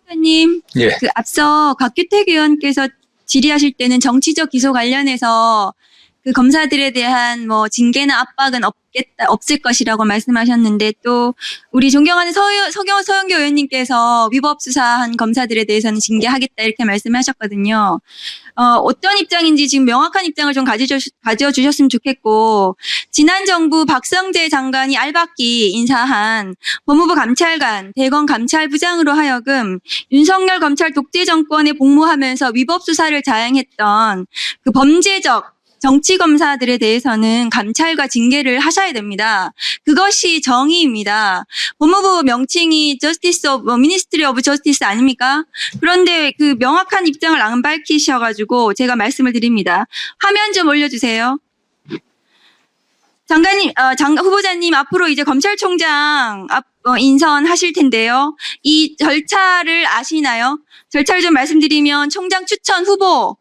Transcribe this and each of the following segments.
후보자님, 예. 앞서 곽규택 의원께서 질의하실 때는 정치적 기소 관련해서 그 검사들에 대한 징계나 압박은 없을 것이라고 말씀하셨는데, 또 우리 존경하는 서영교 의원님께서 위법 수사한 검사들에 대해서는 징계하겠다 이렇게 말씀하셨거든요. 어떤 입장인지 지금 명확한 입장을 좀 가져주셨으면 좋겠고, 지난 정부 박성재 장관이 알박기 인사한 법무부 감찰관, 대검 감찰부장으로 하여금 윤석열 검찰 독재 정권에 복무하면서 위법 수사를 자행했던 그 범죄적 정치검사들에 대해서는 감찰과 징계를 하셔야 됩니다. 그것이 정의입니다. 법무부 명칭이 Ministry of Justice 아닙니까? 그런데 그 명확한 입장을 안 밝히셔가지고 제가 말씀을 드립니다. 화면 좀 올려주세요. 장관님, 후보자님 앞으로 이제 검찰총장 인선하실 텐데요. 이 절차를 아시나요? 절차를 좀 말씀드리면 총장 추천 후보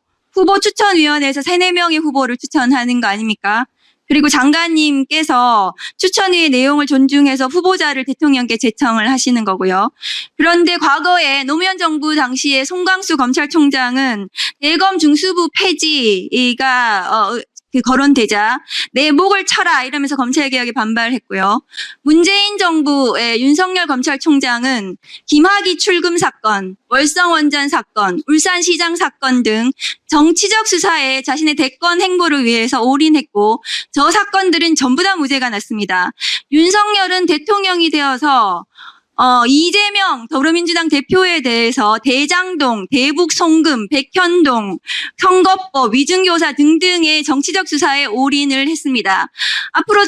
추천위원회에서 3-4명의 후보를 추천하는 거 아닙니까? 그리고 장관님께서 추천위의 내용을 존중해서 후보자를 대통령께 제청을 하시는 거고요. 그런데 과거에 노무현 정부 당시에 송광수 검찰총장은 대검 중수부 폐지가 거론되자 내 목을 쳐라 이러면서 검찰개혁에 반발했고요. 문재인 정부의 윤석열 검찰총장은 김학의 출금 사건, 월성원전 사건, 울산시장 사건 등 정치적 수사에 자신의 대권 행보를 위해서 올인했고, 저 사건들은 전부 다 무죄가 났습니다. 윤석열은 대통령이 되어서 이재명 더불어민주당 대표에 대해서 대장동, 대북 송금, 백현동, 선거법, 위증교사 등등의 정치적 수사에 올인을 했습니다. 앞으로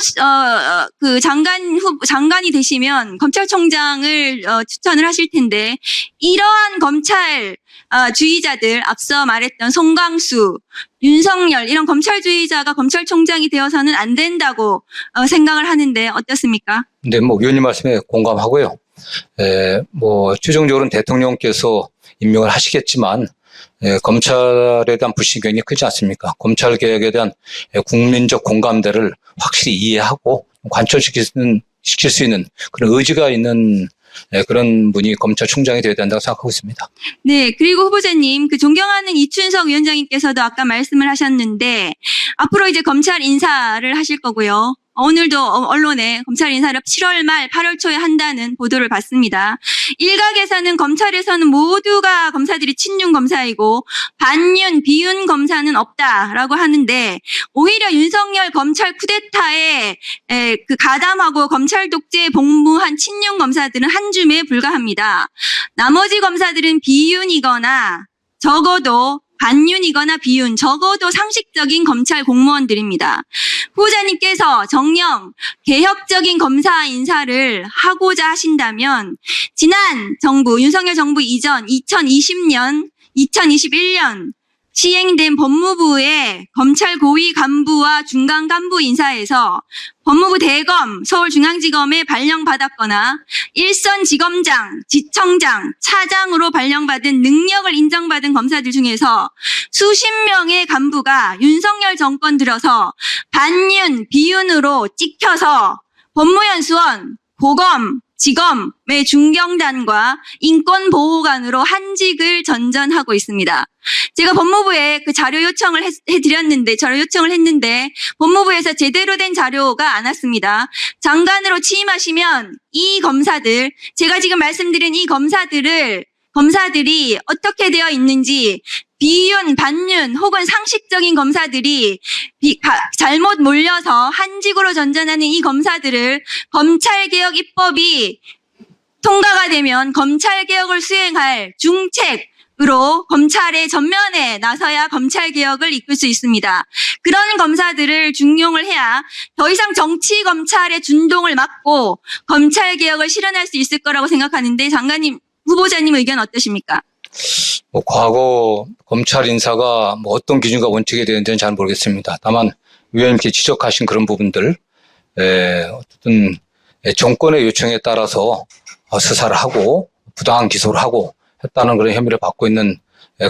장관이 되시면 검찰총장을 추천을 하실 텐데, 이러한 검찰 주의자들, 앞서 말했던 송광수, 윤석열 이런 검찰주의자가 검찰총장이 되어서는 안 된다고 생각을 하는데 어떻습니까? 네, 위원님 말씀에 공감하고요. 최종적으로는 대통령께서 임명을 하시겠지만, 검찰에 대한 불신이 굉장히 크지 않습니까? 검찰 개혁에 대한 국민적 공감대를 확실히 이해하고 관철시킬 수 있는 그런 의지가 있는 그런 분이 검찰총장이 되어야 된다고 생각하고 있습니다. 네, 그리고 후보자님, 존경하는 이춘석 위원장님께서도 아까 말씀을 하셨는데, 앞으로 이제 검찰 인사를 하실 거고요. 오늘도 언론에 검찰 인사를 7월 말 8월 초에 한다는 보도를 봤습니다. 일각에서는 검찰에서는 모두가 검사들이 친윤 검사이고 반윤, 비윤 검사는 없다라고 하는데, 오히려 윤석열 검찰 쿠데타에 가담하고 검찰 독재에 복무한 친윤 검사들은 한 줌에 불과합니다. 나머지 검사들은 비윤이거나 적어도 반윤이거나 비윤, 적어도 상식적인 검찰 공무원들입니다. 후보자님께서 정녕 개혁적인 검사 인사를 하고자 하신다면, 지난 정부, 윤석열 정부 이전 2020년, 2021년 시행된 법무부의 검찰 고위 간부와 중간 간부 인사에서 법무부 대검, 서울중앙지검에 발령받았거나 일선지검장, 지청장, 차장으로 발령받은 능력을 인정받은 검사들 중에서 수십 명의 간부가 윤석열 정권 들어서 반윤, 비윤으로 찍혀서 법무연수원, 고검, 지검의 중경단과 인권보호관으로 한직을 전전하고 있습니다. 제가 법무부에 자료 요청을 했는데 법무부에서 제대로 된 자료가 안 왔습니다. 장관으로 취임하시면 이 검사들, 제가 지금 말씀드린 이 검사들이 어떻게 되어 있는지, 비윤, 반윤 혹은 상식적인 검사들이 잘못 몰려서 한직으로 전전하는 이 검사들을 검찰개혁 입법이 통과가 되면 검찰개혁을 수행할 중책으로 검찰의 전면에 나서야 검찰개혁을 이끌 수 있습니다. 그런 검사들을 중용을 해야 더 이상 정치검찰의 준동을 막고 검찰개혁을 실현할 수 있을 거라고 생각하는데, 장관님, 후보자님 의견 어떠십니까? 과거 검찰 인사가 어떤 기준과 원칙에 대한지는 잘 모르겠습니다. 다만 위원님께 지적하신 그런 부분들, 어쨌든 정권의 요청에 따라서 수사를 하고 부당한 기소를 하고 했다는 그런 혐의를 받고 있는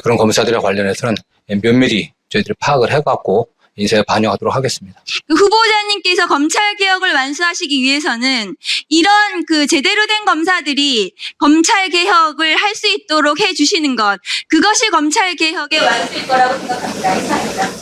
그런 검사들에 관련해서는 면밀히 저희들이 파악을 해갖고 인사에 반영하도록 하겠습니다. 그 후보자님께서 검찰 개혁을 완수하시기 위해서는 이런 그 제대로 된 검사들이 검찰 개혁을 할 수 있도록 해주시는 것, 그것이 검찰 개혁의 완수일 거라고 생각합니다. 이상입니다.